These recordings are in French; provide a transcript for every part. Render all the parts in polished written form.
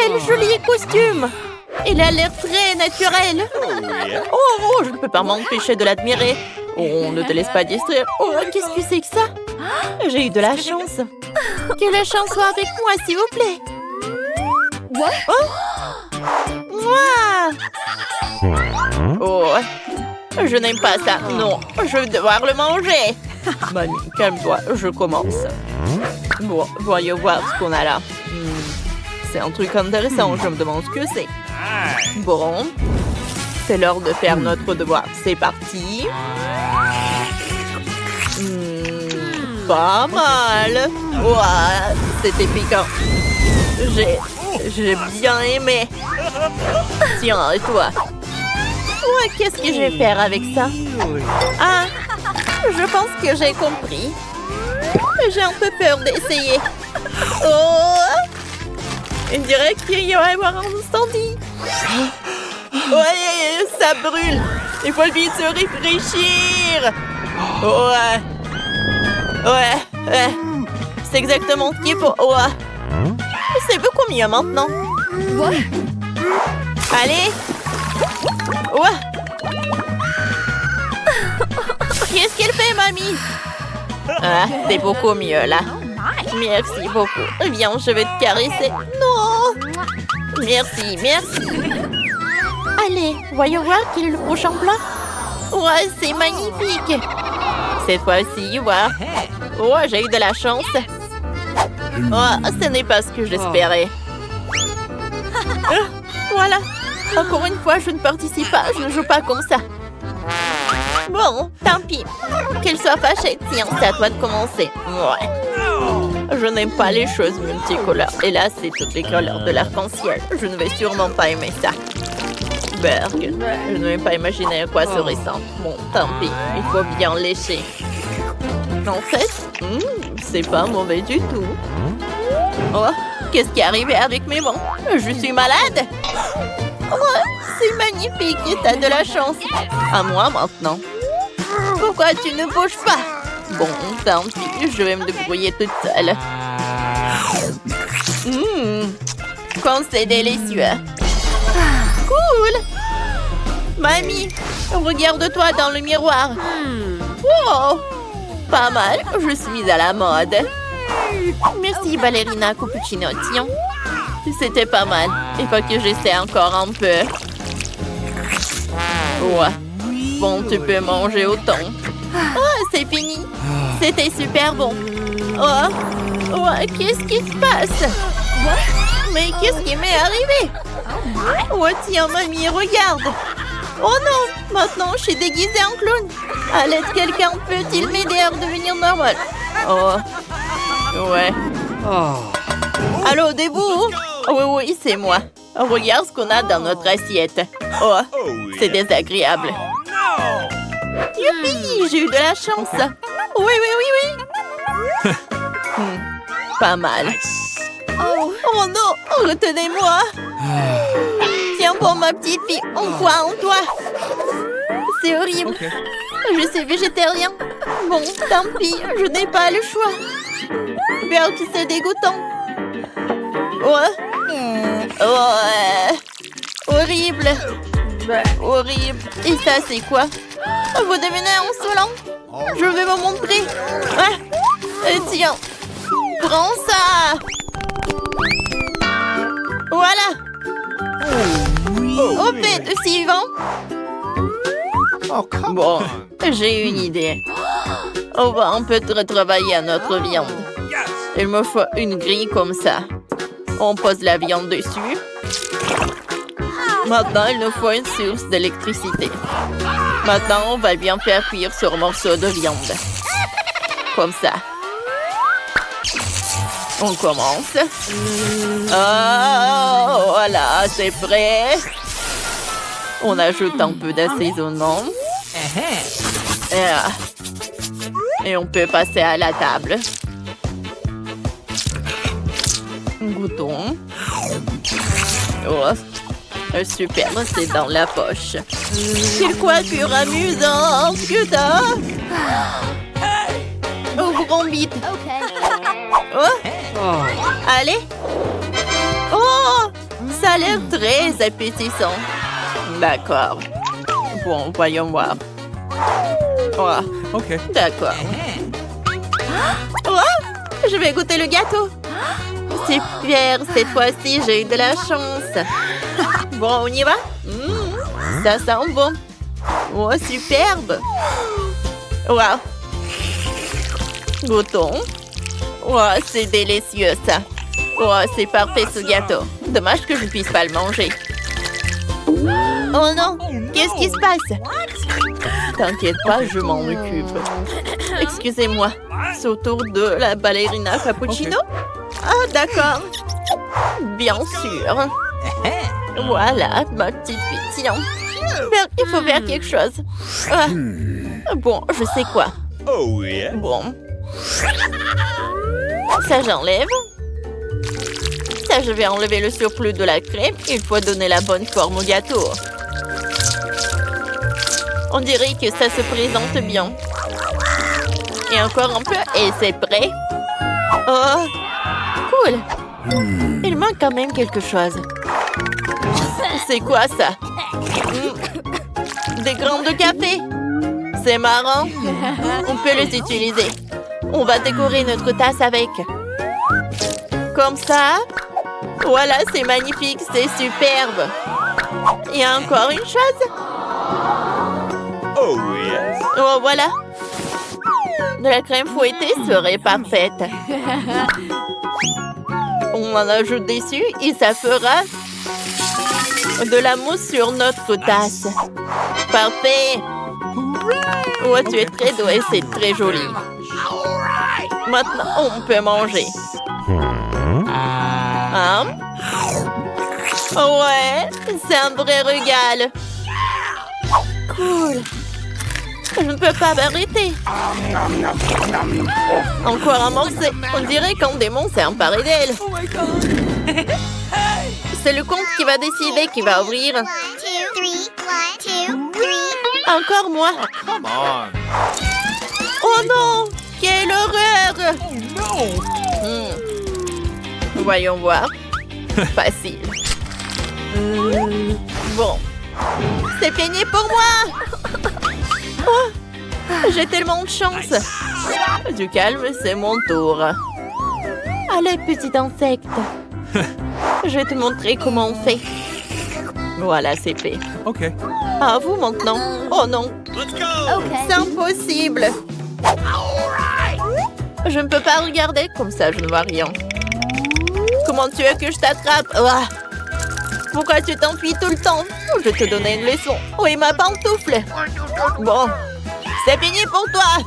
Quel joli costume! Il a l'air très naturel. Oh, je ne peux pas m'empêcher de l'admirer. Oh, ne te laisse pas distraire. Oh, qu'est-ce que c'est que ça? J'ai eu de la chance. Que la chance soit avec moi, s'il vous plaît. Oh! Mouah! Oh, je n'aime pas ça. Non, je vais devoir le manger. Mamie, calme-toi, je commence. Bon, voyons voir ce qu'on a là. C'est un truc intéressant, je me demande ce que c'est. Bon, c'est l'heure de faire notre devoir. C'est parti. Pas mal. Ouah, c'était piquant. J'ai bien aimé. Tiens, et toi? Ouais, qu'est-ce que je vais faire avec ça? Ah, je pense que j'ai compris. J'ai un peu peur d'essayer. Oh! On dirait qu'il va y avoir un incendie. Ouais, ça brûle. Il faut vite se réfléchir. Ouais. Ouais. C'est exactement ce qu'il faut. Ouais. C'est beaucoup mieux maintenant. Allez. Ouais. Qu'est-ce qu'elle fait, mamie? Ah, c'est beaucoup mieux, là. Merci beaucoup. Viens, je vais te caresser. Non! Merci. Allez, voyons voir quel est le prochain plat. Ouais, c'est magnifique. Cette fois-ci, ouais, j'ai eu de la chance. Oh, ce n'est pas ce que j'espérais. Voilà. Encore une fois, je ne participe pas. Je ne joue pas comme ça. Bon, tant pis. Qu'elle soit fâchée. Tiens, c'est à toi de commencer. Ouais. Je n'aime pas les choses multicolores. Et là, c'est toutes les couleurs de l'arc-en-ciel. Je ne vais sûrement pas aimer ça. Berg, je ne vais pas imaginer à quoi ça ressemble. Bon, tant pis. Il faut bien lécher. En fait, c'est pas mauvais du tout. Oh, qu'est-ce qui est arrivé avec mes mains? Je suis malade. Oh, c'est magnifique. T'as de la chance. À moi maintenant. Pourquoi tu ne bouges pas? Bon, tant pis, je vais me débrouiller toute seule. Quand c'est délicieux. Cool. Mamie, regarde-toi dans le miroir. Wow, pas mal, je suis à la mode. Merci, ballerina cappuccino. Tiens, c'était pas mal. Il faut que j'essaie encore un peu. Ouais. Bon, tu peux manger autant. Oh, c'est fini. C'était super bon. Oh, qu'est-ce qui se passe? Mais qu'est-ce qui m'est arrivé? Oh, tiens, mamie, regarde. Oh non, maintenant je suis déguisée en clown. À l'aide, quelqu'un peut-il m'aider à redevenir normal? Oh, ouais. Allô, debout? Oui, c'est moi. Regarde ce qu'on a dans notre assiette. Oh, c'est désagréable. Youpi, j'ai eu de la chance. Oui. Pas mal. Oh non, retenez-moi. Tiens bon, ma petite fille, on croit en toi. C'est horrible. Je suis végétarien. Bon, tant pis, je n'ai pas le choix. Bien que c'est dégoûtant. Horrible. Horrible. Et ça, c'est quoi? Vous devenez insolent? Je vais vous montrer. Tiens. Prends ça. Voilà. Au fait, suivant. Bon, j'ai une idée. On va un peu retravailler à notre viande. Il me faut une grille comme ça. On pose la viande dessus. Maintenant, il nous faut une source d'électricité. Maintenant, on va bien faire cuire ce morceau de viande. Comme ça. On commence. Oh, voilà, c'est prêt. On ajoute un peu d'assaisonnement. Et on peut passer à la table. Goûtons. Oh, super, c'est dans la poche. Quelle coiffure amusante que t'as! Oh, grand bite. Oh. Allez. Oh, l'air très appétissant. D'accord. Bon, voyons voir. Oh, OK. d'accord. Oh, je vais goûter le gâteau. Super, cette fois-ci, j'ai eu de la chance. Bon, on y va? Ça sent bon. Oh, superbe. Wow. Goûtons. Oh, c'est délicieux, ça. Oh, c'est parfait, ce gâteau. Dommage que je ne puisse pas le manger. Oh non, qu'est-ce qui se passe? T'inquiète pas, je m'en occupe. Excusez-moi, c'est au tour de la ballerina cappuccino? Ah, d'accord. Bien sûr. Voilà, ma petite fille. Tiens, il faut faire quelque chose. Ah. Bon, je sais quoi. Oh yeah. Bon. Ça, j'enlève. Ça, je vais enlever le surplus de la crème. Il faut donner la bonne forme au gâteau. On dirait que ça se présente bien. Et encore un peu, et c'est prêt. Oh, cool. Il manque quand même quelque chose. C'est quoi ça? Des grains de café. C'est marrant. On peut les utiliser. On va décorer notre tasse avec. Comme ça. Voilà, c'est magnifique, c'est superbe. Il y a encore une chose. Oh yes. Oh, voilà. De la crème fouettée serait parfaite. On en ajoute dessus et ça fera de la mousse sur notre tasse. Parfait. Oh, tu es très doué, c'est très joli. Maintenant, on peut manger. Hein? Ouais, c'est un vrai régal. Cool. Je ne peux pas m'arrêter. Encore un morceau. On dirait qu'un démon s'est emparé d'elle. C'est le comte qui va décider qui va ouvrir. Encore moi. Come on. Oh non! Quelle horreur! Voyons voir. Facile. Bon. C'est fini pour moi! Oh, j'ai tellement de chance. Du calme, c'est mon tour. Allez, petit insecte. Je vais te montrer comment on fait. Voilà, c'est fait. OK. À vous maintenant. Oh non. Let's go. C'est impossible. Je ne peux pas regarder, comme ça je ne vois rien. Comment tu veux que je t'attrape? Ah. Pourquoi tu t'enfuis tout le temps? Je vais te donner une leçon. Où est ma pantoufle? Bon, c'est fini pour toi.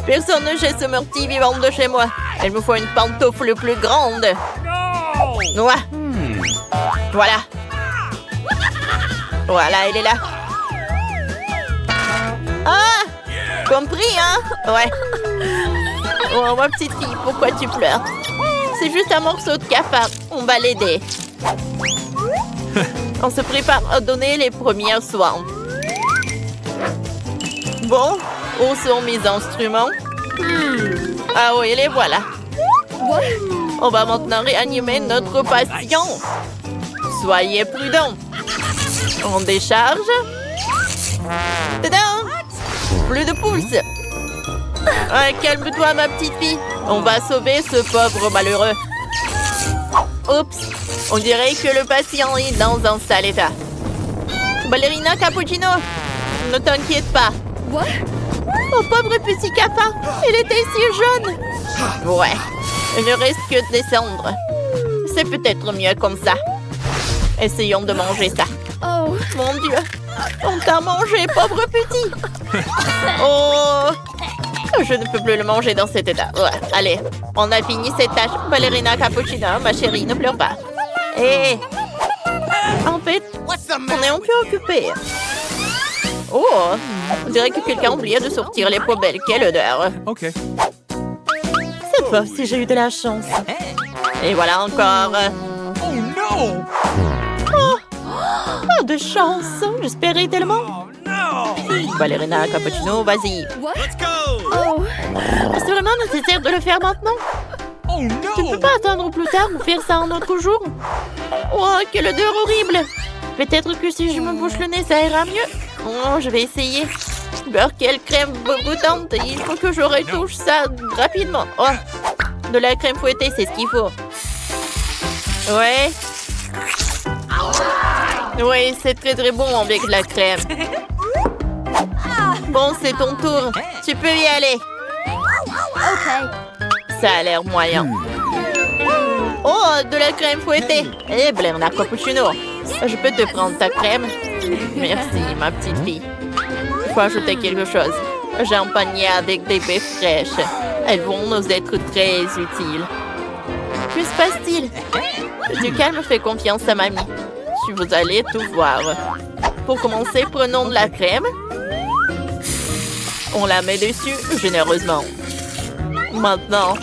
Personne ne jette ce meurtrier vivant de chez moi. Il me faut une pantoufle plus grande. Ouais. Voilà. Voilà, elle est là. Ah! Compris, hein? Ouais. Oh, ma petite fille, pourquoi tu pleures? C'est juste un morceau de cafard. On va l'aider. On se prépare à donner les premiers soins. Bon, où sont mes instruments? Ah oui, les voilà. On va maintenant réanimer notre patient. Soyez prudents. On décharge. Tadam! Plus de pouces. Ah, calme-toi, ma petite fille. On va sauver ce pauvre malheureux. Oups. On dirait que le patient est dans un sale état. Ballerina Cappuccino, ne t'inquiète pas. Oh, pauvre petit cafard. Il était si jeune. Ouais. Il ne reste que de descendre. C'est peut-être mieux comme ça. Essayons de manger ça. Oh, mon Dieu. On t'a mangé, pauvre petit. Oh. Je ne peux plus le manger dans cet état. Ouais. Allez, on a fini cette tâche. Ballerina Cappuccino, ma chérie, ne pleure pas. Hé. En fait, on est un peu occupé. Oh, on dirait que quelqu'un a oublié de sortir les poubelles. Quelle odeur. OK. Cette fois, si j'ai eu de la chance. Et voilà encore. Oh no! Oh, pas de chance. J'espérais tellement. Oh no! Ballerina Cappuccino, vas-y. Let's go! Oh, c'est vraiment nécessaire de le faire maintenant? Oh Tu ne peux no! pas attendre plus tard ou faire ça un autre jour? Oh, quelle odeur horrible! Peut-être que si je me bouche le nez, ça ira mieux. Oh, je vais essayer. Beurre, quelle crème goûtante. Il faut que je retouche ça rapidement. Oh, de la crème fouettée, c'est ce qu'il faut. Ouais. Oui, c'est très très bon avec la crème. Bon, c'est ton tour. Tu peux y aller. Okay. Ça a l'air moyen. Oh, de la crème fouettée. Eh, Bernard Cappuccino. Je peux te prendre ta crème? Merci, ma petite fille. Il faut ajouter quelque chose. J'ai un panier avec des baies fraîches. Elles vont nous être très utiles. Que se passe-t-il? Du calme, fais confiance à mamie. Vous allez tout voir. Pour commencer, prenons de la crème. On la met dessus généreusement. Maintenant,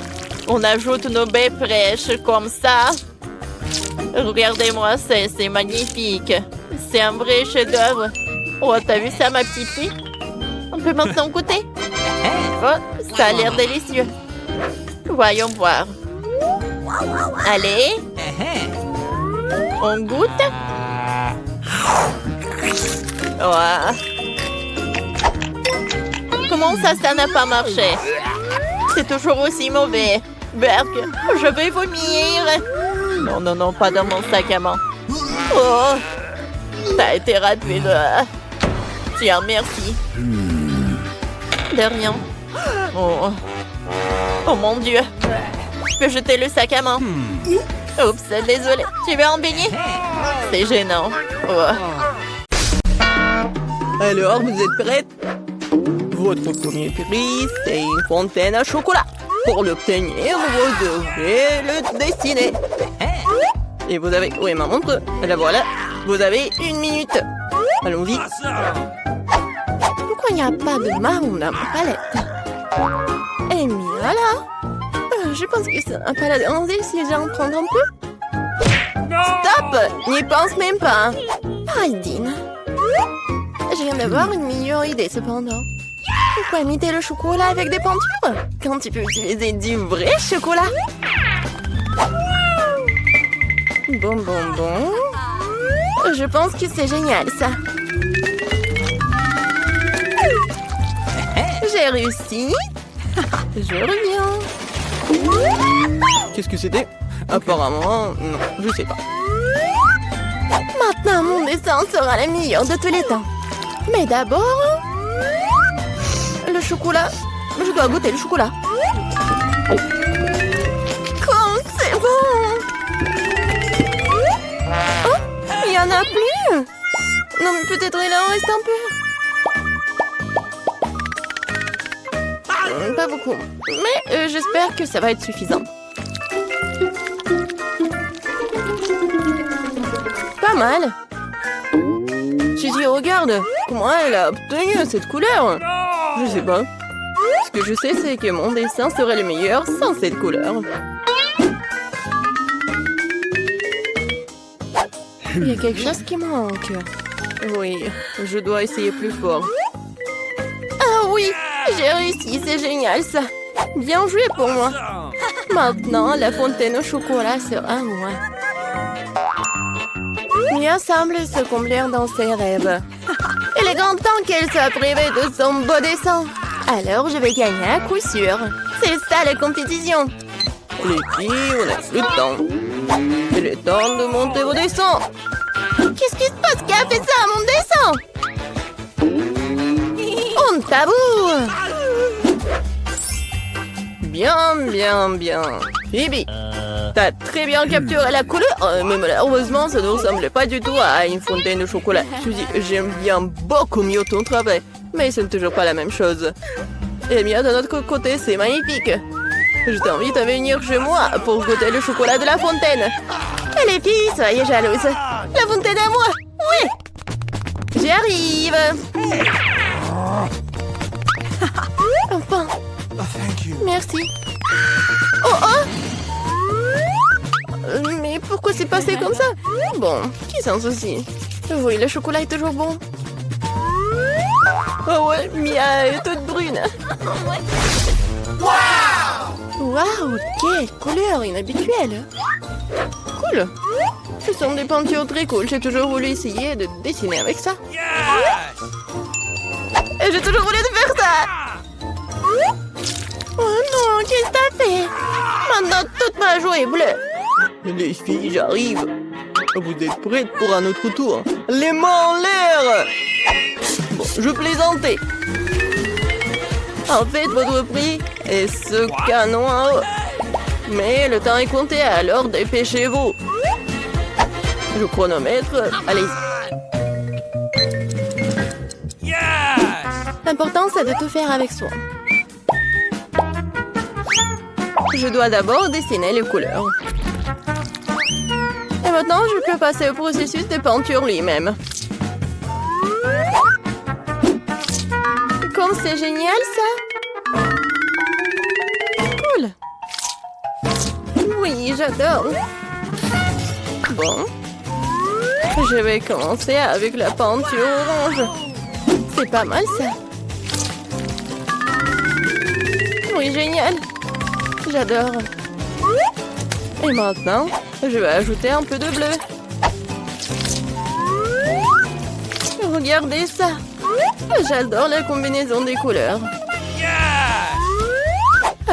on ajoute nos baies fraîches comme ça. Regardez-moi, c'est magnifique. C'est un vrai chef-d'œuvre. Oh, t'as vu ça, ma petite fille? On peut maintenant goûter? Oh, ça a l'air délicieux. Voyons voir. Allez. On goûte? Ouais. Comment ça n'a pas marché? C'est toujours aussi mauvais. Berk, je vais vomir. Non, non, non, pas dans mon sac à main. Oh, t'as été raté là. Tiens, merci. De rien. Oh, oh mon Dieu. Je peux jeter le sac à main. Oups, désolé. Tu veux en baigner? C'est gênant. Oh. Alors, vous êtes prête? Votre premier prix, c'est une fontaine à chocolat. Pour l'obtenir, vous devrez le dessiner. Et vous avez... Oui, ma montre. La voilà. Vous avez 1 minute. Allons-y. Pourquoi il n'y a pas de marron dans ma palette? Eh bien, là. Je pense que c'est un paladin si j'en prends un peu. Stop! N'y pense même pas. Aldine. Je viens d'avoir une meilleure idée, cependant. Pourquoi imiter le chocolat avec des peintures quand tu peux utiliser du vrai chocolat? Bon, bon, bon. Je pense que c'est génial, ça. J'ai réussi. Je reviens. Qu'est-ce que c'était? Apparemment, non, je sais pas. Maintenant, mon dessin sera le meilleur de tous les temps. Mais d'abord... le chocolat. Je dois goûter le chocolat. Comme c'est bon! Oh, il n'y en a plus! Non, mais peut-être il en reste un peu. Pas beaucoup. Mais j'espère que ça va être suffisant. Pas mal. Suzy, regarde. Comment elle a obtenu cette couleur? Je sais pas. Ce que je sais, c'est que mon dessin serait le meilleur sans cette couleur. Il y a quelque chose qui manque. Oui, je dois essayer plus fort. Ah oui, j'ai réussi, c'est génial ça. Bien joué pour moi. Maintenant, la fontaine au chocolat sera à moi. Mia semble se combler dans ses rêves. Il est grand temps qu'elle soit privée de son beau dessin. Alors je vais gagner à coup sûr. C'est ça la compétition. Les filles, on a plus de temps. Il est temps de monter vos dessins. Qu'est-ce qui se passe? Qui a fait ça à mon dessin? On tabou. Bien, bien, bien. Phoebe, t'as très bien capturé la couleur, mais malheureusement, ça ne ressemble pas du tout à une fontaine de chocolat. Suzy, j'aime bien beaucoup mieux ton travail, mais ce n'est toujours pas la même chose. Eh bien, d'un autre côté, c'est magnifique. Je t'invite à venir chez moi pour goûter le chocolat de la fontaine. Et les filles, soyez jalouses. La fontaine à moi. Oui. J'y arrive. Enfin. Merci. Oh, oh. Mais pourquoi c'est passé comme ça? Bon, qui s'en soucie? Oui, le chocolat est toujours bon. Oh ouais, Mia est toute brune. Waouh, quelle couleur inhabituelle. Cool. Ce sont des peintures très cool. J'ai toujours voulu essayer de dessiner avec ça. Yes! Et j'ai toujours voulu faire ça. Oh non, qu'est-ce que t'as fait? Maintenant, toute ma joie est bleue. Les filles, j'arrive. Vous êtes prêtes pour un autre tour? Les mains en l'air! Bon, je plaisantais. En fait, votre prix est ce canon en haut. Mais le temps est compté, alors dépêchez-vous. Je chronomètre. Allez. Yes! L'important, c'est de tout faire avec soin. Je dois d'abord dessiner les couleurs. Et maintenant, je peux passer au processus de peinture lui-même. Comme c'est génial, ça! Cool! Oui, j'adore! Bon. Je vais commencer avec la peinture orange. C'est pas mal, ça. Oui, génial! J'adore! Et maintenant, je vais ajouter un peu de bleu. Regardez ça! J'adore la combinaison des couleurs. Yes!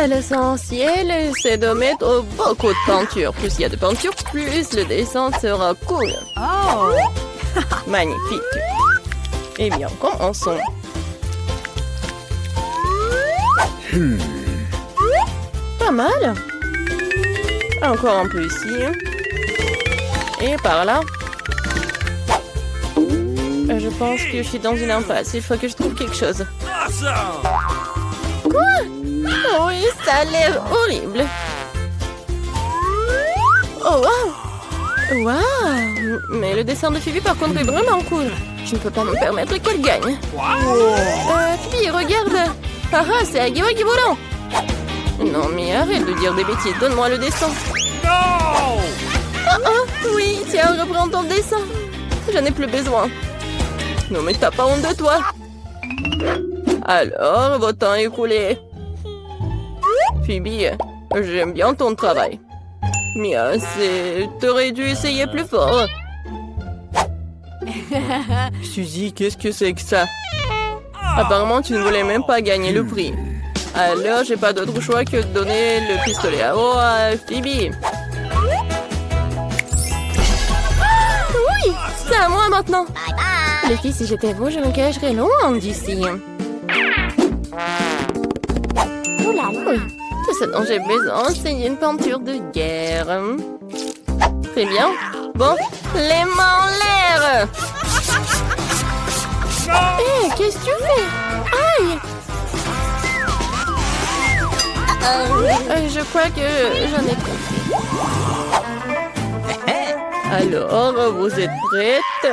L'essentiel, c'est de mettre beaucoup de peinture. Plus il y a de peinture, plus le dessin sera cool. Oh. Magnifique! Eh bien, commençons. Pas mal. Encore un peu ici. Et par là. Je pense que je suis dans une impasse. Il faut que je trouve quelque chose. Awesome! Oh oui, ça a l'air horrible. Oh, wow! Wow! Mais le dessin de Phoebe, par contre, est vraiment cool. Je ne peux pas me permettre qu'elle gagne. Phoebe, regarde! Ah ah, c'est Agui Wuggy volant! Non, mais arrête de dire des bêtises. Donne-moi le dessin. No! Oh, oh, oui, tiens, reprends ton dessin. J'en ai plus besoin. Non, mais t'as pas honte de toi. Alors, votre temps est écoulé. Phoebe, j'aime bien ton travail. Mais t'aurais dû essayer plus fort. Suzy, qu'est-ce que c'est que ça? Apparemment, tu ne voulais même pas gagner le prix. Alors, j'ai pas d'autre choix que de donner le pistolet à eau à Phoebe. Oui, c'est à moi maintenant. Les filles, si j'étais vous, je me cacherais loin d'ici. Oh là là. Tout ce dont j'ai besoin, c'est une peinture de guerre. Très bien. Bon, les mains en l'air. Hé, qu'est-ce que tu fais? Aïe! Je crois que j'en ai compris. Alors, vous êtes prêtes?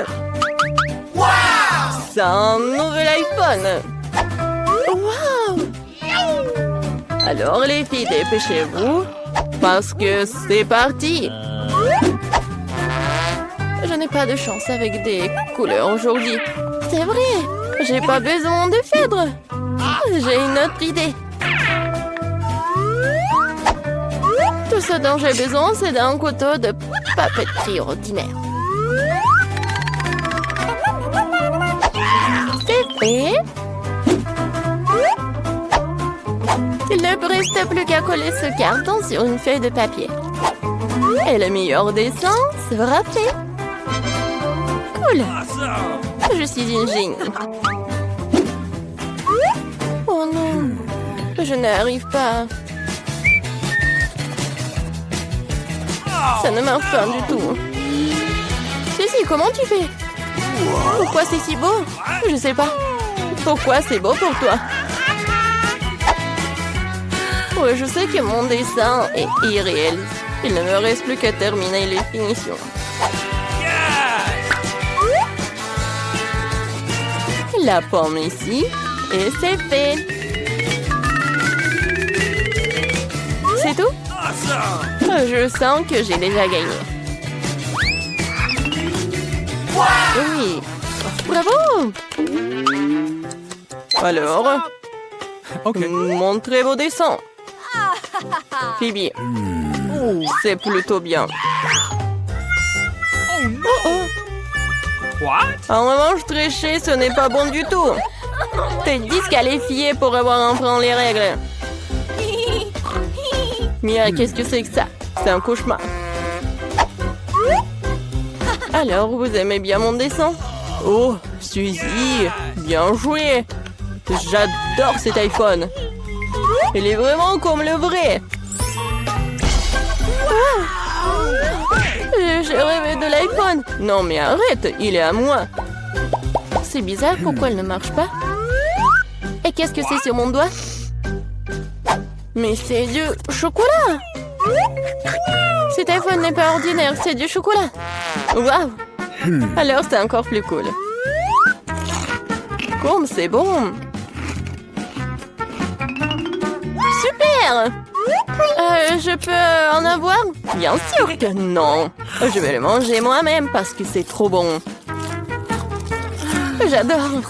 C'est un nouvel iPhone. Wow! Alors, les filles, dépêchez-vous, parce que c'est parti. Je n'ai pas de chance avec des couleurs aujourd'hui. C'est vrai, j'ai pas besoin de fièvre. J'ai une autre idée. Tout ce dont j'ai besoin, c'est d'un couteau de papeterie ordinaire. C'est fait. Il ne me reste plus qu'à coller ce carton sur une feuille de papier. Et le meilleur dessin sera fait. Cool. Awesome! Je suis une génie. Oh non, je n'arrive pas. Ça ne marche pas du tout. Ceci, comment tu fais? Pourquoi c'est si beau? Je sais pas. Pourquoi c'est beau pour toi? Ouais, je sais que mon dessin est irréel. Il ne me reste plus qu'à terminer les finitions. La pomme ici, et c'est fait. C'est tout? Awesome! Je sens que j'ai déjà gagné. Oui. Bravo! Alors, montrez vos dessins. Phoebe, c'est plutôt bien. Oh oh. What? En revanche, tricher, ce n'est pas bon du tout. T'es disqualifié pour avoir enfreint les règles. Mia, qu'est-ce que c'est que ça? C'est un cauchemar. Alors, vous aimez bien mon dessin? Oh, Suzy, bien joué. J'adore cet iPhone. Il est vraiment comme le vrai. J'ai rêvé de l'iPhone. Non mais arrête, il est à moi. C'est bizarre, pourquoi elle ne marche pas? Et qu'est-ce que c'est sur mon doigt? Mais c'est du chocolat. Cet iPhone n'est pas ordinaire, c'est du chocolat. Waouh. Alors c'est encore plus cool. Comme c'est bon. Super. Je peux en avoir? Bien sûr que non. Je vais le manger moi-même parce que c'est trop bon. J'adore.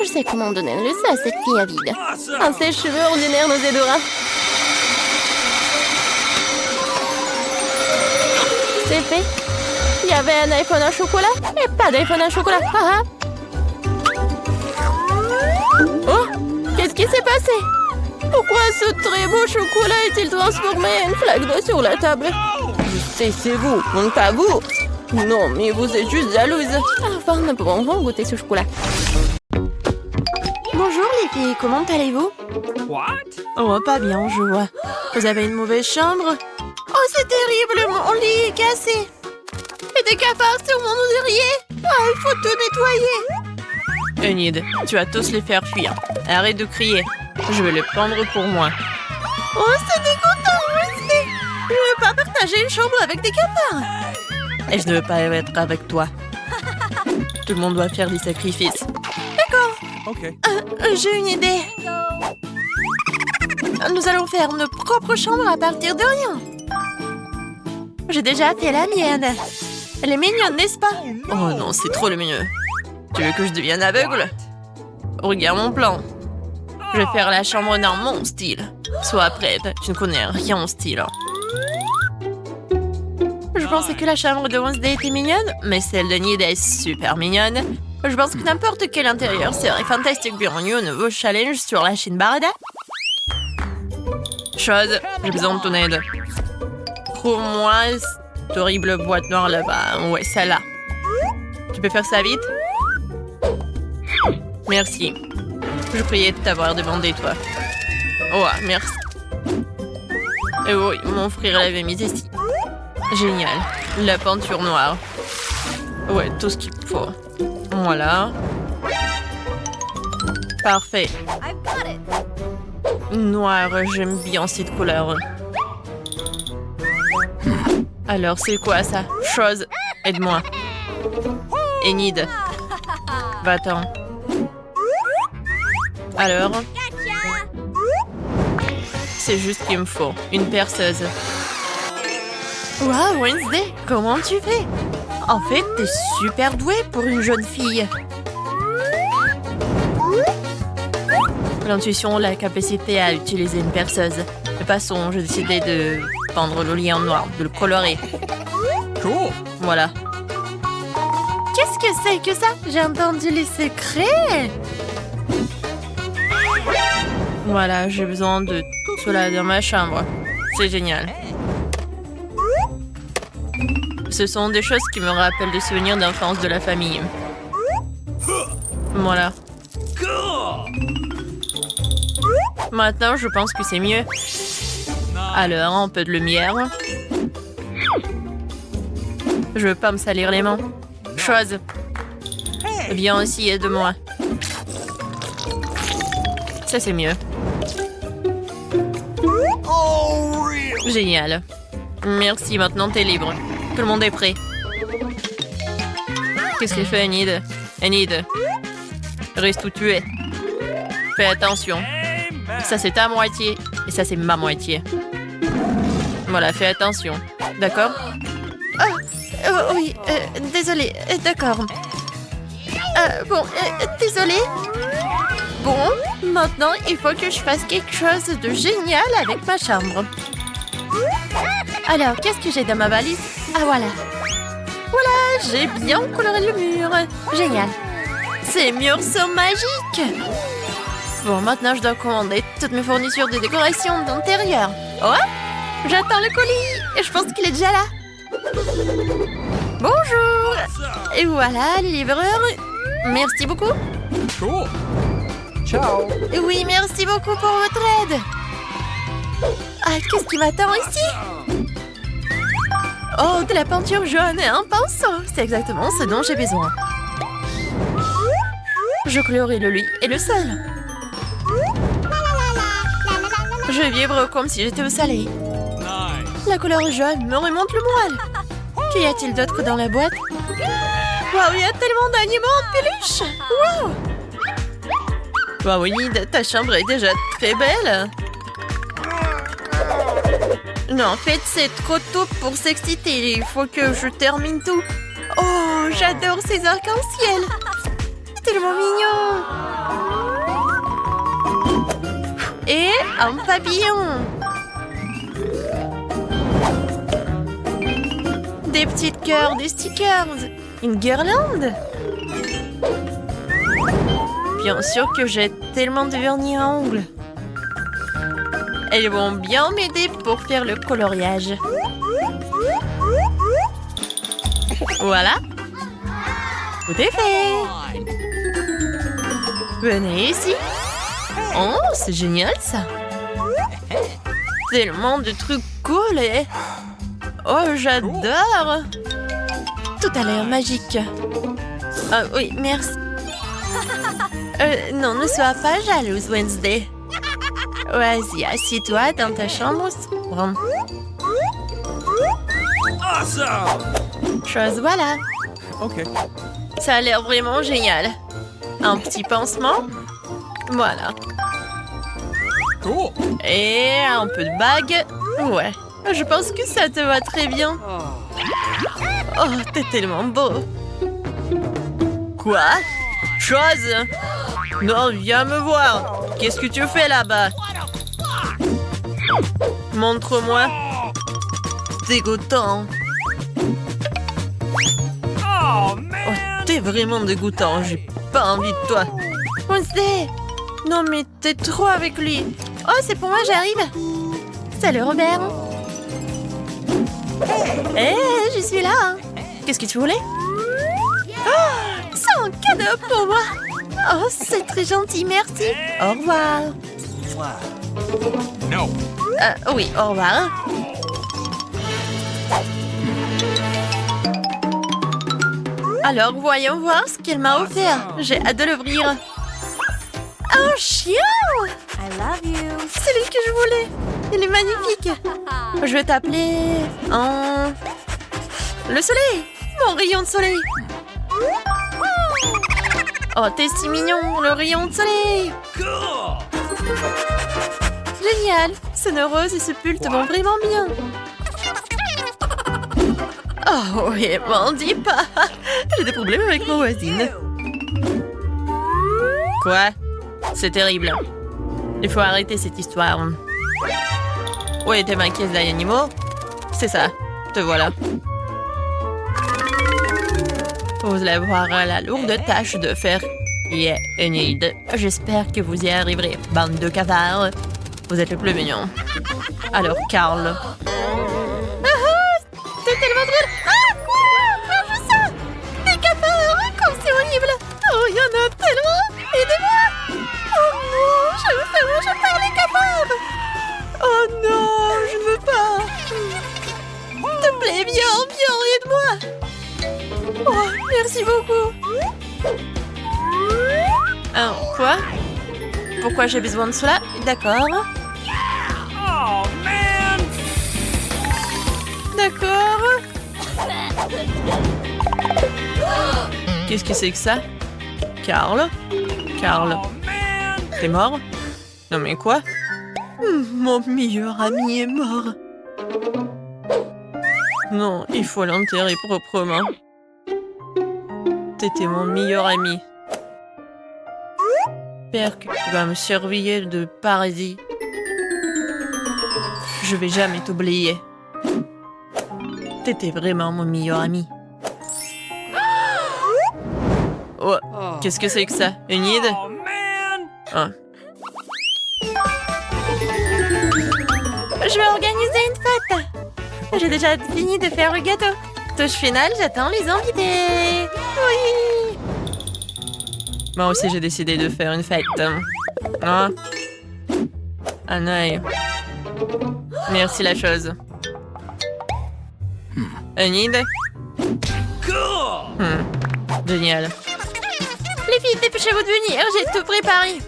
Je sais comment donner le ça à cette fille avide. Un sèche-cheveux ordinaire nos aidera. C'est fait. Il y avait un iPhone à chocolat et pas d'iPhone à chocolat. Ah ah. Oh, qu'est-ce qui s'est passé? Pourquoi ce très beau chocolat est-il transformé en une flaque d'eau sur la table? Je sais, c'est vous, pas vous. Non, mais vous êtes juste jalouse. Enfin, nous pouvons goûter ce chocolat. Bonjour les filles, comment allez-vous? What? Oh, pas bien, je vois. Vous avez une mauvaise chambre? Oh, c'est terrible, mon lit est cassé. Et des cafards sur mon oreiller. Ah, il faut tout nettoyer. Enid, tu vas tous les faire fuir. Arrête de crier. Je vais les prendre pour moi. Oh, c'est dégoûtant, Wednesday. Je ne veux pas partager une chambre avec des cafards. Et je ne veux pas être avec toi. Tout le monde doit faire des sacrifices. D'accord. Okay. J'ai une idée. Nous allons faire nos propres chambres à partir de rien. J'ai déjà fait la mienne. Elle est mignonne, n'est-ce pas? Oh non, c'est trop le mieux. Tu veux que je devienne aveugle? Regarde mon plan. Je vais faire la chambre dans mon style. Sois prête, je ne connais rien au style. Je pensais que la chambre de Wednesday était mignonne, mais celle de Nid est super mignonne. Je pense que n'importe quel intérieur serait fantastique. Bienvenue au nouveau challenge sur la chaîne Barada. Chose, j'ai besoin de ton aide. Trouve-moi cette horrible boîte noire là-bas. Ouais, celle-là. Tu peux faire ça vite? Merci. Je priais de t'avoir demandé, toi. Oh, merci. Et oui, mon frère l'avait mise ici. Génial. La peinture noire. Ouais, tout ce qu'il faut. Voilà. Parfait. Noir, j'aime bien cette couleur. Alors, c'est quoi ça? Chose, aide-moi. Enid. Va-t'en. Alors? C'est juste ce qu'il me faut. Une perceuse. Waouh, Wednesday, comment tu fais? En fait, t'es super douée pour une jeune fille. L'intuition, la capacité à utiliser une perceuse. De façon, j'ai décidé de peindre le lit en noir, de le colorer. Cool. Voilà. Qu'est-ce que c'est que ça? J'ai entendu les secrets. Voilà, j'ai besoin de cela dans ma chambre. C'est génial. Ce sont des choses qui me rappellent des souvenirs d'enfance de la famille. Voilà. Maintenant, je pense que c'est mieux. Alors, un peu de lumière. Je veux pas me salir les mains. Chose. Viens aussi, aide-moi. Ça, c'est mieux. Génial. Merci, maintenant t'es libre. Tout le monde est prêt. Qu'est-ce qu'il fait, Enid? Enid. Reste où tu es. Fais attention. Ça, c'est ta moitié. Et ça, c'est ma moitié. Voilà, fais attention. D'accord? Oui, désolée. D'accord. Désolée. Bon, maintenant, il faut que je fasse quelque chose de génial avec ma chambre. Alors, qu'est-ce que j'ai dans ma valise? Ah, voilà. Voilà, j'ai bien coloré le mur. Génial. Ces murs sont magiques. Bon, maintenant, je dois commander toutes mes fournitures de décoration d'intérieur. Oh, j'attends le colis. Et je pense qu'il est déjà là. Bonjour. Et voilà, le livreur. Merci beaucoup. Cool. Ciao. Oui, merci beaucoup pour votre aide. Ah, qu'est-ce qui m'attend ici? Oh, de la peinture jaune et un pinceau. C'est exactement ce dont j'ai besoin. Je colorie le lit et le sol. Je vais vivre comme si j'étais au soleil. Nice. La couleur jaune me remonte le moral. Qu'y a-t-il d'autre dans la boîte? Waouh, il y a tellement d'animaux en peluche. Waouh. Waouh, Weed, ta chambre est déjà très belle. Non, en fait, c'est trop tôt pour s'exciter. Il faut que je termine tout. Oh, j'adore ces arcs-en-ciel. C'est tellement mignon. Et un papillon. Des petites cœurs, des stickers. Une guirlande. Bien sûr que j'ai tellement de vernis à ongles. Elles vont bien m'aider pour faire le coloriage. Voilà. Tout est fait. Venez ici. Oh, c'est génial ça. Tellement de trucs cool et... Oh, j'adore. Tout a l'air magique. Ah oui, merci. Non, ne sois pas jalouse, Wednesday. Vas-y, assis-toi dans ta chambre sombre. Awesome. Chose voilà. Okay. Ça a l'air vraiment génial. Un petit pansement. Voilà. Cool. Et un peu de bague. Ouais. Je pense que ça te va très bien. Oh, t'es tellement beau. Quoi? Chose? Non, viens me voir. Qu'est-ce que tu fais là-bas? Montre-moi. Dégoûtant. Oh Oh, man. t'es vraiment dégoûtant. J'ai pas envie de toi. Wednesday! Non, mais t'es trop avec lui. Oh, c'est pour moi, j'arrive. Salut, Robert. Hé, je suis là. Qu'est-ce que tu voulais? Oh, c'est un cadeau pour moi. Oh, c'est très gentil, merci. Au revoir. No. Oui, au revoir. Alors, voyons voir ce qu'elle m'a offert. J'ai hâte de l'ouvrir. Un chien! I love you. C'est lui que je voulais. Il est magnifique. Je vais t'appeler... Le soleil. Mon rayon de soleil. Oh, t'es si mignon, le rayon de soleil. Cool. Génial. Ce nœud rose et ce pull te vont vraiment bien. Oh oui, m'en dis pas. J'ai des problèmes avec ma voisine. Quoi? C'est terrible. Il faut arrêter cette histoire. Où était ma caisse d'animaux? C'est ça. Te voilà. Vous allez avoir la lourde tâche de faire Enid. J'espère que vous y arriverez, bande de cafards. Vous êtes le plus mignon. Alors, Carl. C'est tellement drôle. Ah, quoi? Je ça. Des cafards, comme c'est horrible. Oh, il y en a tellement. Aidez-moi. Oh non, je me fais manger par les cafards. Oh non, je ne veux pas. S'il te plaît, viens, aide-moi. Oh, merci beaucoup. Quoi? Pourquoi j'ai besoin de cela? D'accord. Oh man. D'accord. Qu'est-ce que c'est que ça? Carl? Carl, Oh man. t'es mort? Non mais quoi? Mon meilleur ami est mort. Non, il faut l'enterrer proprement. T'étais mon meilleur ami. J'espère que tu vas me surveiller de parasites. Je vais jamais t'oublier. T'étais vraiment mon meilleur ami. Oh, qu'est-ce que c'est que ça? Une idée? Oh, man! Ah. Je vais organiser une fête. J'ai déjà fini de faire le gâteau. Touche finale, j'attends les invités. Oui. Moi aussi, j'ai décidé de faire une fête. Ah. Un œil. Merci la chose. Une idée? Cool! Génial. Les filles, dépêchez-vous de venir, j'ai tout préparé.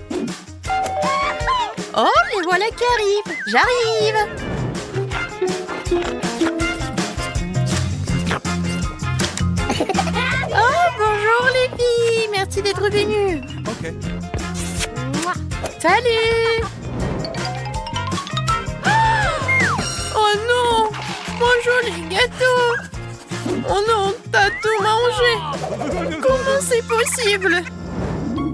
Oh, les voilà qui arrivent. J'arrive. Oh, bonjour les filles. Merci d'être venues. OK. Salut. Oh non, mon joli gâteau. Oh non, t'as tout mangé. Comment c'est possible?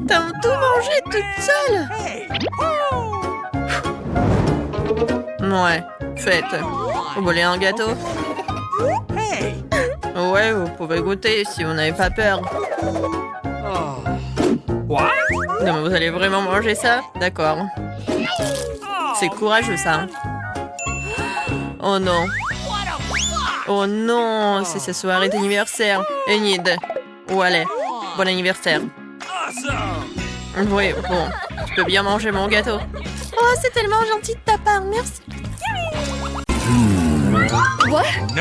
T'as tout mangé toute seule. Ouais, faites. Vous voulez un gâteau? Hey! Ouais, vous pouvez goûter si vous n'avez pas peur. Oh. What? Non, mais vous allez vraiment manger ça? D'accord. C'est courageux, ça. Oh non. Oh non, c'est sa soirée d'anniversaire. Enid. Où allez? Bon anniversaire. Awesome! Oui, bon. Tu peux bien manger mon gâteau. Oh, c'est tellement gentil de ta part, merci.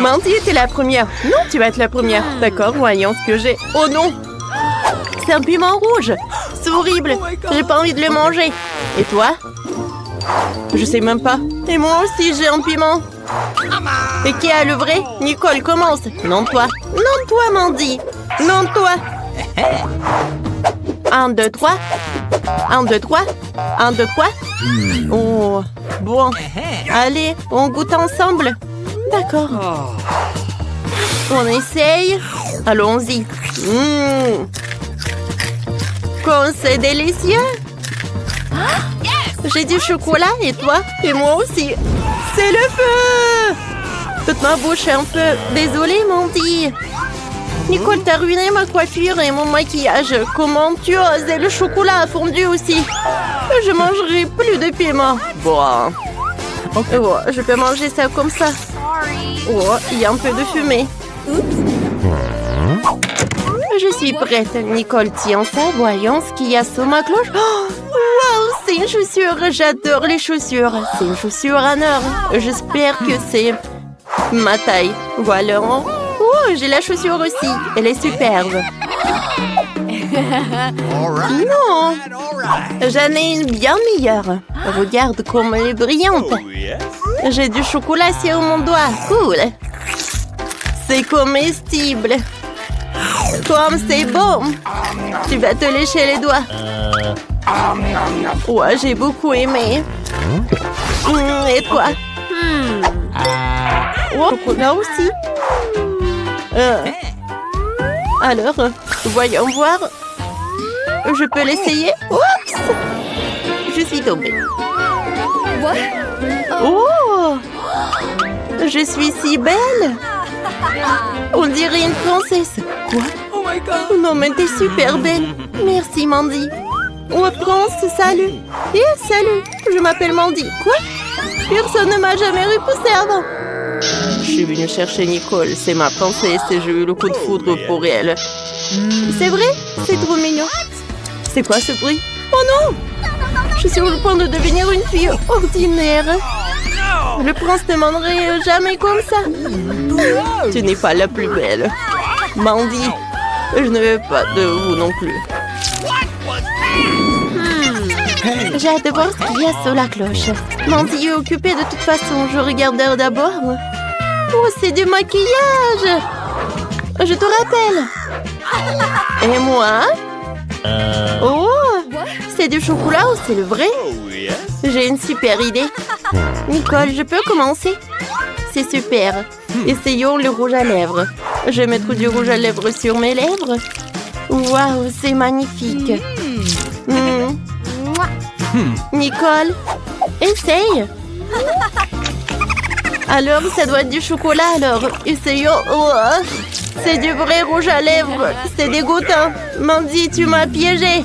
Mandy était la première. Non, tu vas être la première. D'accord, voyons ce que j'ai. Oh non! C'est un piment rouge. C'est horrible. J'ai pas envie de le manger. Et toi? Je sais même pas. Et moi aussi, j'ai un piment. Et qui a le vrai? Nicole, commence. Non, toi. Non, toi, Mandy. Non, toi. 1, 2, 3. 1, 2, 3. 1, 2, 3. Oh, bon. Allez, on goûte ensemble. D'accord. On essaye. Allons-y. Comme c'est délicieux. J'ai du chocolat et toi? Et moi aussi. C'est le feu! Toute ma bouche est un peu... Désolée, Mandy. Nicole, t'as ruiné ma coiffure et mon maquillage. Comment tu oses? Et le chocolat a fondu aussi. Je mangerai plus de piment. Bon. Oh, je peux manger ça comme ça. Oh, il y a un peu de fumée. Je suis prête. Nicole, tiens ça. Voyons ce qu'il y a sur ma cloche. Oh, wow, c'est une chaussure. J'adore les chaussures. C'est une chaussure en or. J'espère que c'est ma taille. Voilà. Oh, j'ai la chaussure aussi. Elle est superbe. Non, j'en ai une bien meilleure. Regarde comme elle est brillante. J'ai du chocolat sur mon doigt. Cool. C'est comestible. Comme c'est bon. Tu vas te lécher les doigts. Ouais, j'ai beaucoup aimé. Et toi? Oh, chocolat aussi. Alors, voyons voir. Je peux l'essayer? Oups! Je suis tombée. Oh! Je suis si belle! On dirait une princesse. Quoi? Oh my God! Non, mais t'es super belle. Merci, Mandy. Oh, Prince, salut. Et salut, je m'appelle Mandy. Quoi? Personne ne m'a jamais repoussée avant. Je suis venue chercher Nicole. C'est ma princesse et j'ai eu le coup de foudre pour elle. C'est vrai? C'est trop mignon. C'est quoi ce bruit? Oh non! Je suis sur le point de devenir une fille ordinaire. Le prince ne m'aimerait jamais comme ça. Tu n'es pas la plus belle. Mandy, je ne veux pas de vous non plus. J'ai hâte de voir ce qu'il y a sur la cloche. Mandy est occupée de toute façon. Je regarderai d'abord. Oh, c'est du maquillage. Je te rappelle. Et moi? Oh, c'est du chocolat ou c'est le vrai? J'ai une super idée. Nicole, je peux commencer? C'est super. Essayons le rouge à lèvres. Je vais mettre du rouge à lèvres sur mes lèvres. Waouh, c'est magnifique. Nicole, essaye. Alors, ça doit être du chocolat, alors. Essayons. Oh, c'est du vrai rouge à lèvres. C'est dégoûtant. Mandy, tu m'as piégé.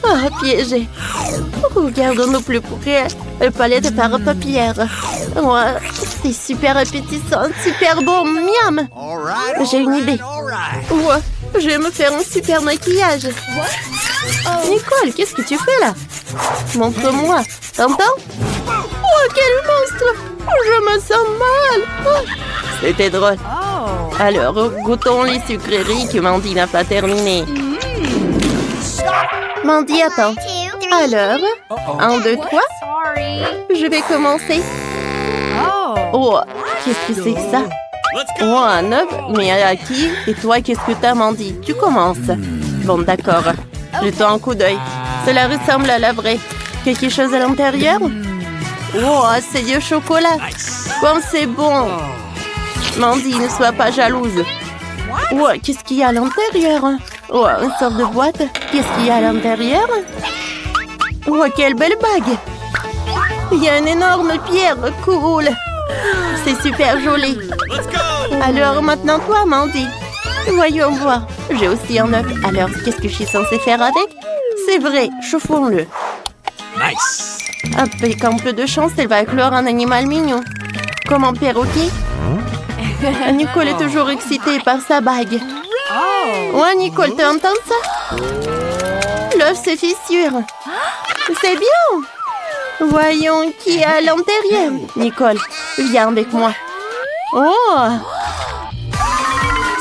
Oh, piégé. Regardons-nous plus près. Palette par paupières. Ouais, c'est super appétissant, super bon. Miam. J'ai une idée. Ouais, je vais me faire un super maquillage. Nicole, qu'est-ce que tu fais là? Montre-moi. T'entends? Oh, quel monstre! Je me sens mal. Oh. C'était drôle. Alors, goûtons les sucreries que Mandy n'a pas terminées. Mandy, attends. Alors, 1, 2, 3. Je vais commencer. Oh, qu'est-ce que c'est que ça? Oh, un œuf? Mais à qui? Et toi, qu'est-ce que t'as, Mandy? Tu commences. Bon, d'accord. Jetons un coup d'œil. Cela ressemble à la vraie. Quelque chose à l'intérieur? Oh, c'est du chocolat. Comme c'est bon. Mandy, ne sois pas jalouse. Oh, qu'est-ce qu'il y a à l'intérieur? Oh, une sorte de boîte. Qu'est-ce qu'il y a à l'intérieur? Oh, quelle belle bague. Il y a une énorme pierre. Cool. C'est super joli. Alors, maintenant toi, Mandy. Voyons voir. J'ai aussi un œuf. Alors, qu'est-ce que je suis censée faire avec? C'est vrai, chauffons-le. Nice. Avec un peu de chance, elle va éclore un animal mignon. Comme un perroquet. Nicole est toujours excitée par sa bague. Ouais, Nicole, tu entends ça? L'œuf se fissure. C'est bien. Voyons qui est à l'intérieur. Nicole, viens avec moi. Oh!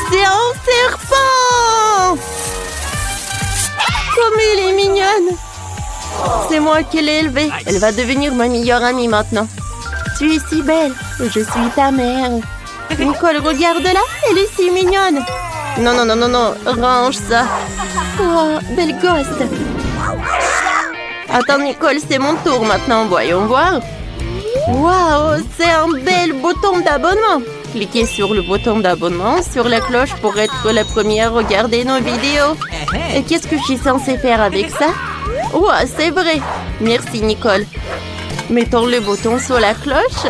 C'est un serpent! Comme elle est mignonne! C'est moi qui l'ai élevée. Elle va devenir ma meilleure amie maintenant. Tu es si belle. Je suis ta mère. Nicole, regarde-la. Elle est si mignonne. Non, non, non, non, non. Range ça. Oh, belle gosse. Attends, Nicole, c'est mon tour maintenant. Voyons voir. Waouh, c'est un bel bouton d'abonnement. Cliquez sur le bouton d'abonnement, sur la cloche pour être la première à regarder nos vidéos. Et qu'est-ce que je suis censée faire avec ça? Oh, c'est vrai. Merci, Nicole. Mettons le bouton sur la cloche.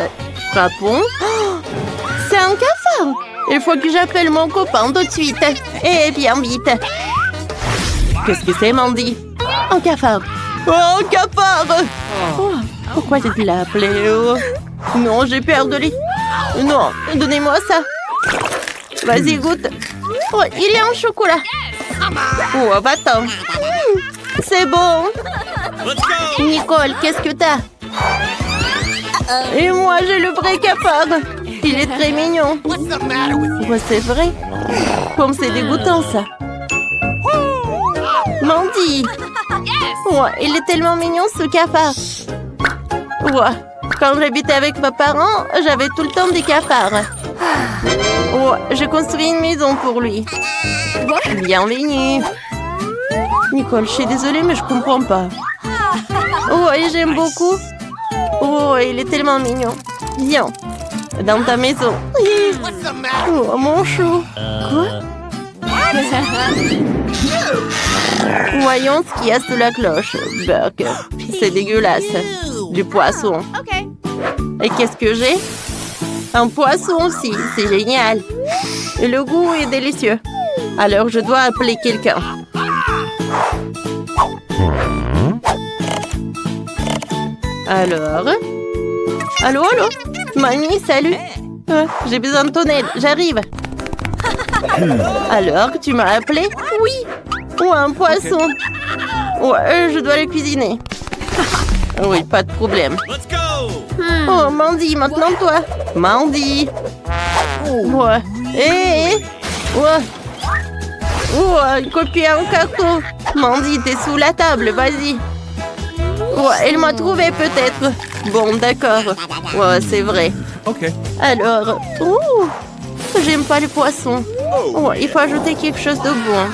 Frappons. Oh, c'est un cafard. Il faut que j'appelle mon copain tout de suite. Et viens vite. Qu'est-ce que c'est, Mandy? Un cafard. Oh, un cafard. Oh, pourquoi tu l'as appelé? Oh. Non, j'ai peur de lui. Non, donnez-moi ça. Vas-y, goûte. Oh, il y a un chocolat. Oh, va-t'en. C'est bon. Nicole, qu'est-ce que t'as? Et moi, j'ai le vrai cafard. Il est très mignon. Oh, c'est vrai. Comme c'est dégoûtant, ça. Mandy. Oh, il est tellement mignon, ce cafard. Oh, quand j'habitais avec mes parents, j'avais tout le temps des cafards. Oh, j'ai construit une maison pour lui. Bienvenue. Nicole, je suis désolée, mais je comprends pas. Oh, et j'aime beaucoup. Oh, il est tellement mignon. Viens, dans ta maison. Oh, mon chou. Quoi? Voyons ce qu'il y a sous la cloche. Burger. C'est dégueulasse. Du poisson. Et qu'est-ce que j'ai? Un poisson aussi. C'est génial. Et le goût est délicieux. Alors, je dois appeler quelqu'un. Alors? Allô, allô? Mamie, salut. J'ai besoin de ton aide. J'arrive. Alors, tu m'as appelé? Oui. Oh, un poisson. Ouais, je dois le cuisiner. Oui, pas de problème. Oh, Mandy, maintenant toi. Mandy. Ouais. Hé, ouais. Oh, copier un carton. Mandy, t'es sous la table, vas-y. Ouais, elle m'a trouvé peut-être. Bon, d'accord. Ouais, c'est vrai. Ok. Alors, j'aime pas les poissons. Ouais, il faut ajouter quelque chose de bon.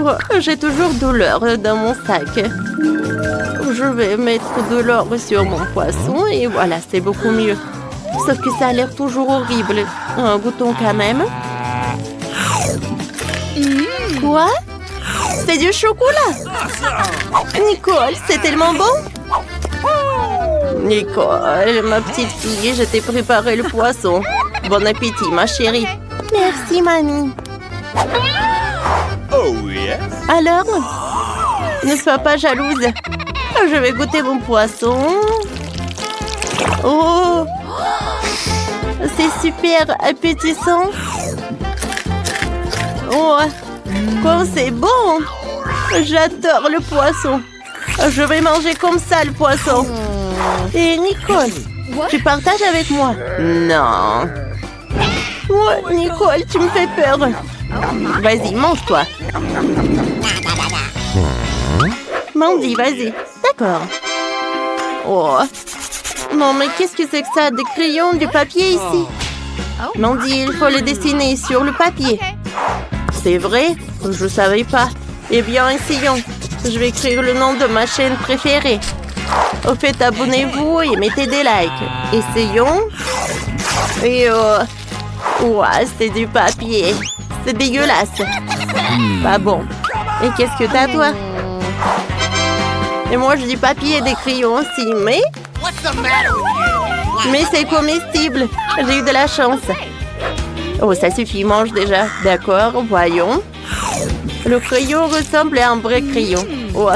Ouais, j'ai toujours de l'or dans mon sac. Je vais mettre de l'or sur mon poisson et voilà, c'est beaucoup mieux. Sauf que ça a l'air toujours horrible. Goûtons quand même. Quoi? C'est du chocolat. Nicole, c'est tellement bon. Nicole, ma petite fille, je t'ai préparé le poisson. Bon appétit, ma chérie. Merci, mamie. Oh yes. Alors, ne sois pas jalouse. Je vais goûter mon poisson. Oh, c'est super appétissant. Oh, comme c'est bon. J'adore le poisson. Je vais manger comme ça le poisson. Et Nicole, tu partages avec moi? Non. Oh, Nicole, tu me fais peur. Vas-y, mange-toi. Mandy, vas-y. D'accord. Oh, Non, mais qu'est-ce que c'est que ça? Des crayons, du papier ici? Mandy, il faut le dessiner sur le papier. c'est vrai? Je savais pas. Eh bien, essayons. Je vais écrire le nom de ma chaîne préférée. Au fait, abonnez-vous et mettez des likes. Essayons. Et ouah, c'est du papier. C'est dégueulasse. Pas bon. Et qu'est-ce que t'as, toi? Et moi, je dis papier et des crayons aussi, mais c'est comestible. J'ai eu de la chance. Oh, ça suffit, mange déjà. D'accord, voyons. Le crayon ressemble à un vrai crayon. Oh,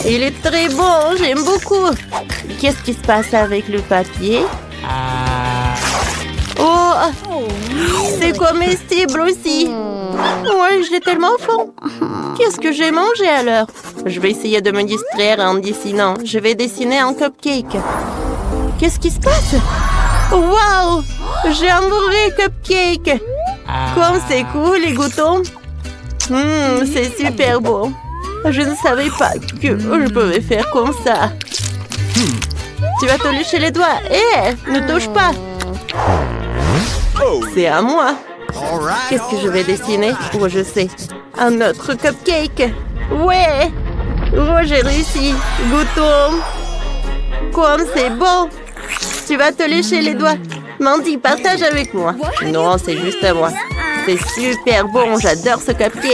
il est très bon, j'aime beaucoup. Qu'est-ce qui se passe avec le papier? Oh, c'est comestible aussi. Ouais, j'ai tellement faim. Qu'est-ce que j'ai mangé alors? Je vais essayer de me distraire en dessinant. Je vais dessiner un cupcake. Qu'est-ce qui se passe? Waouh! J'ai un vrai cupcake. Comme c'est cool, les goûtons. C'est super beau. Je ne savais pas que je pouvais faire comme ça. Tu vas te lécher les doigts. Ne touche pas. C'est à moi. Qu'est-ce que je vais dessiner? Oh, je sais. Un autre cupcake. Ouais. Oh, j'ai réussi. Goûtons. Comme c'est bon. Tu vas te lécher les doigts. Mandy, partage avec moi. Non, c'est juste à moi. C'est super bon. J'adore ce cupcake.